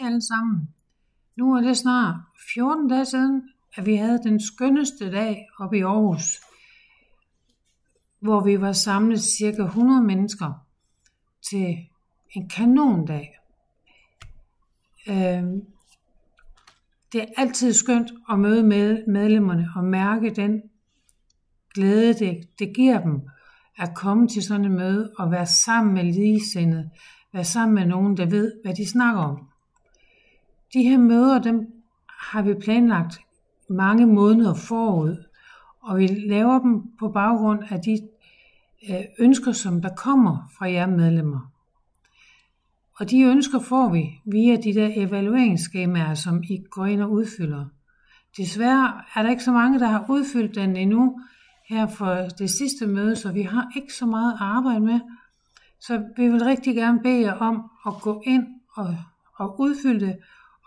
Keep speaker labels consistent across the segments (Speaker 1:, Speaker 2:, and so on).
Speaker 1: alle sammen. Nu er det snart 14 dage siden, at vi havde den skønneste dag oppe i Aarhus, hvor vi var samlet cirka 100 mennesker til en kanondag. Det er altid skønt at møde medlemmerne og mærke den glæde, det giver dem at komme til sådan et møde og være sammen med ligesindede, være sammen med nogen, der ved, hvad de snakker om. De her møder, dem har vi planlagt mange måneder forud, og vi laver dem på baggrund af de ønsker, som der kommer fra jer medlemmer. Og de ønsker får vi via de der evalueringsskemaer, som I går ind og udfylder. Desværre er der ikke så mange, der har udfyldt den endnu her for det sidste møde, så vi har ikke så meget at arbejde med. Så vi vil rigtig gerne bede jer om at gå ind og udfylde det,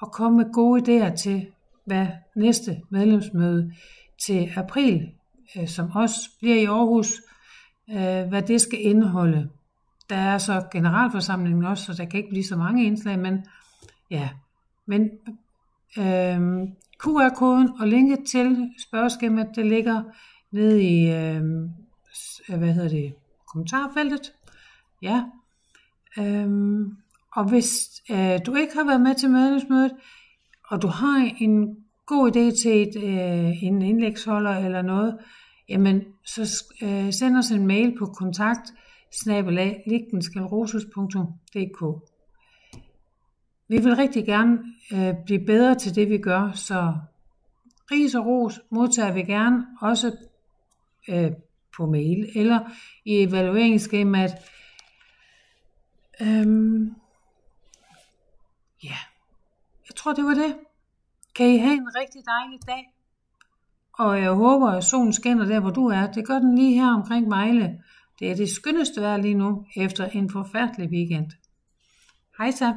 Speaker 1: og komme med gode idéer til, hvad næste medlemsmøde til april, som også bliver i Aarhus, hvad det skal indeholde. Der er så generalforsamlingen også, så der kan ikke blive så mange indslag, men ja. Men QR-koden og linket til spørgeskemaet, det ligger nede i kommentarfeltet. Ja. Og hvis du ikke har været med til medlemsmødet, og du har en god idé til en indlægsholder eller noget, jamen så send os en mail på kontakt@lichtenscalerosus.dk. Vi vil rigtig gerne blive bedre til det, vi gør, så ris og ros modtager vi gerne også på mail eller i evalueringsskemaet. Ja, jeg tror det var det. Kan I have en rigtig dejlig dag? Og jeg håber, at solen skinner der, hvor du er. Det gør den lige her omkring Vejle. Det er det skønneste vejr lige nu, efter en forfærdelig weekend. Hej så.